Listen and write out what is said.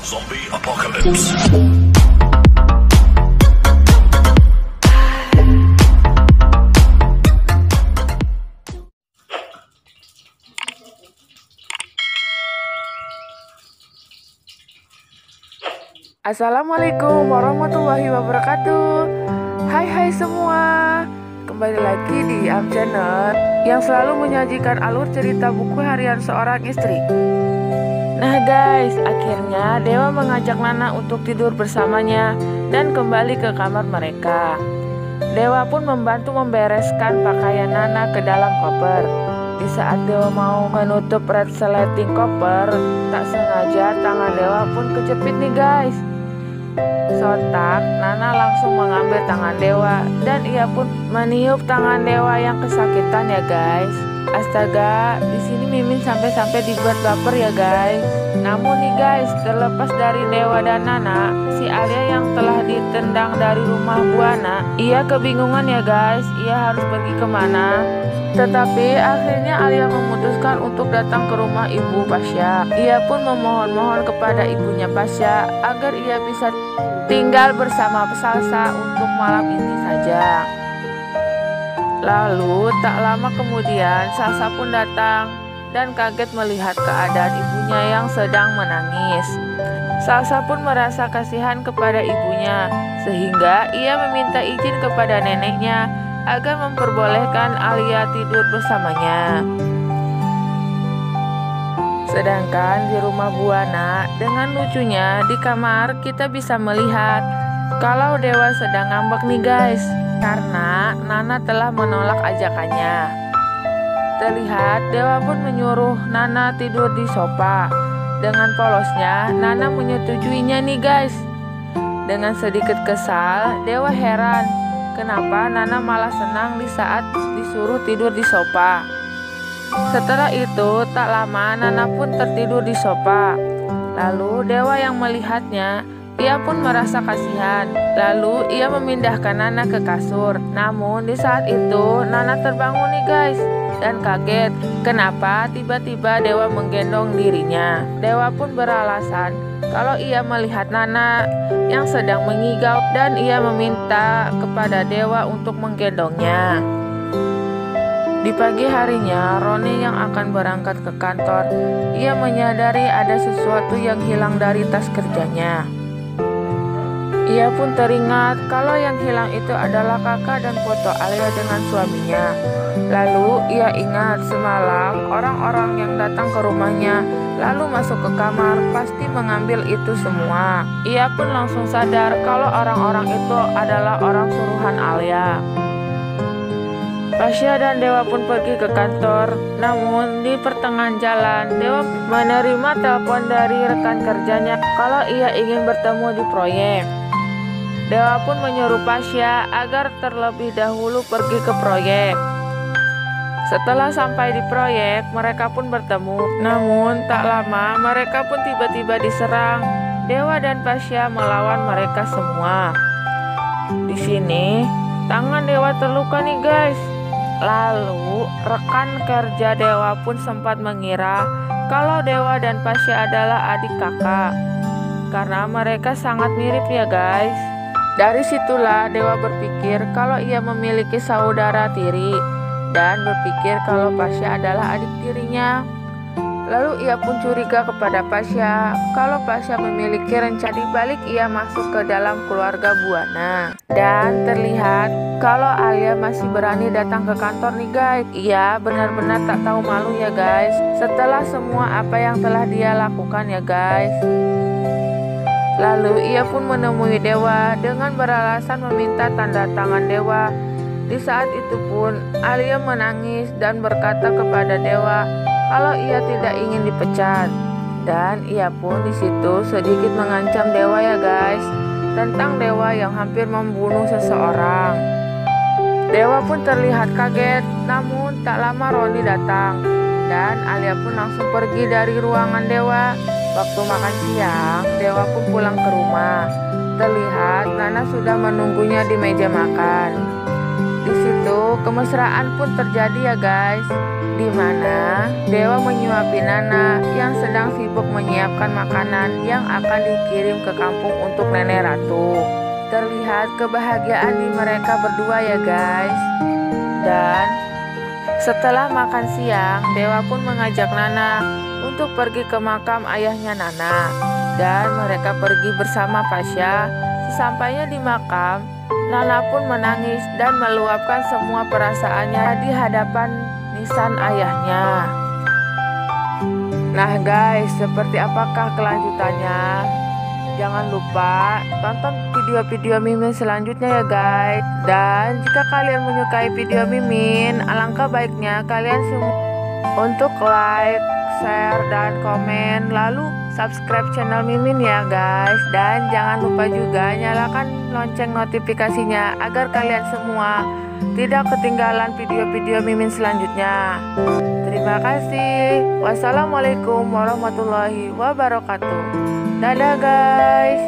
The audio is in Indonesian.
Zombie Apocalypse. Assalamualaikum warahmatullahi wabarakatuh. Hai semua, kembali lagi di Am Channel yang selalu menyajikan alur cerita buku harian seorang istri. Nah guys, akhirnya Dewa mengajak Nana untuk tidur bersamanya dan kembali ke kamar mereka. Dewa pun membantu membereskan pakaian Nana ke dalam koper. Di saat Dewa mau menutup resleting koper, tak sengaja tangan Dewa pun kejepit nih guys. Sontak Nana langsung mengambil tangan Dewa dan ia pun meniup tangan Dewa yang kesakitan ya guys. Astaga, di sini Mimin sampai dibuat baper ya guys. Namun nih guys, terlepas dari Dewa dan Nana, si Alia yang telah ditendang dari rumah Buana, ia kebingungan ya guys, ia harus pergi kemana. Tetapi akhirnya Alia memutuskan untuk datang ke rumah ibu Pasha. Ia pun memohon-mohon kepada ibunya Pasha agar ia bisa tinggal bersama Salsa untuk malam ini saja. Lalu tak lama kemudian Salsa pun datang dan kaget melihat keadaan ibunya yang sedang menangis. Salsa pun merasa kasihan kepada ibunya sehingga ia meminta izin kepada neneknya agar memperbolehkan Alia tidur bersamanya. Sedangkan di rumah Buana, dengan lucunya di kamar kita bisa melihat kalau Dewa sedang ngambek nih guys, karena Nana telah menolak ajakannya. Terlihat Dewa pun menyuruh Nana tidur di sofa. Dengan polosnya Nana menyetujuinya nih guys. Dengan sedikit kesal, Dewa heran kenapa Nana malah senang di saat disuruh tidur di sofa. Setelah itu tak lama Nana pun tertidur di sofa. Lalu Dewa yang melihatnya, ia pun merasa kasihan. Lalu ia memindahkan Nana ke kasur. Namun di saat itu Nana terbangun nih guys dan kaget kenapa tiba-tiba Dewa menggendong dirinya. Dewa pun beralasan kalau ia melihat Nana yang sedang mengigau dan ia meminta kepada Dewa untuk menggendongnya. Di pagi harinya, Roni yang akan berangkat ke kantor, ia menyadari ada sesuatu yang hilang dari tas kerjanya. Ia pun teringat kalau yang hilang itu adalah kakak dan foto Alia dengan suaminya. Lalu ia ingat semalam orang-orang yang datang ke rumahnya lalu masuk ke kamar pasti mengambil itu semua. Ia pun langsung sadar kalau orang-orang itu adalah orang suruhan Alia. Pasha dan Dewa pun pergi ke kantor. Namun di pertengahan jalan Dewa menerima telepon dari rekan kerjanya kalau ia ingin bertemu di proyek. Dewa pun menyuruh Pasha agar terlebih dahulu pergi ke proyek. Setelah sampai di proyek, mereka pun bertemu. Namun tak lama mereka pun tiba-tiba diserang. Dewa dan Pasha melawan mereka semua. Di sini tangan Dewa terluka nih guys. Lalu rekan kerja Dewa pun sempat mengira kalau Dewa dan Pasha adalah adik kakak karena mereka sangat mirip ya guys. Dari situlah Dewa berpikir kalau ia memiliki saudara tiri dan berpikir kalau Pasha adalah adik tirinya. Lalu ia pun curiga kepada Pasha kalau Pasha memiliki rencana dibalik ia masuk ke dalam keluarga Buana. Dan terlihat kalau Alia masih berani datang ke kantor nih guys. Ia benar-benar tak tahu malu ya guys setelah semua apa yang telah dia lakukan ya guys. Lalu ia pun menemui Dewa dengan beralasan meminta tanda tangan Dewa. Di saat itu pun Alia menangis dan berkata kepada Dewa kalau ia tidak ingin dipecat. Dan ia pun di situ sedikit mengancam Dewa ya guys tentang Dewa yang hampir membunuh seseorang. Dewa pun terlihat kaget, namun tak lama Roni datang dan Alia pun langsung pergi dari ruangan Dewa. Waktu makan siang, Dewa pun pulang ke rumah. Terlihat Nana sudah menunggunya di meja makan. Di situ kemesraan pun terjadi ya guys. Di di mana Dewa menyuapi Nana yang sedang sibuk menyiapkan makanan yang akan dikirim ke kampung untuk Nenek Ratu. Terlihat kebahagiaan di mereka berdua ya guys. Dan setelah makan siang, Dewa pun mengajak Nana untuk pergi ke makam ayahnya Nana. Dan mereka pergi bersama Pasha. Sesampainya di makam, Nana pun menangis dan meluapkan semua perasaannya di hadapan nisan ayahnya. Nah guys, seperti apakah kelanjutannya? Jangan lupa tonton video-video Mimin selanjutnya ya guys. Dan jika kalian menyukai video Mimin, alangkah baiknya kalian semua untuk like, share, dan komen. Lalu subscribe channel Mimin ya guys. Dan jangan lupa juga nyalakan lonceng notifikasinya agar kalian semua tidak ketinggalan video-video Mimin selanjutnya. Terima kasih. Wassalamualaikum warahmatullahi wabarakatuh. Dadah guys.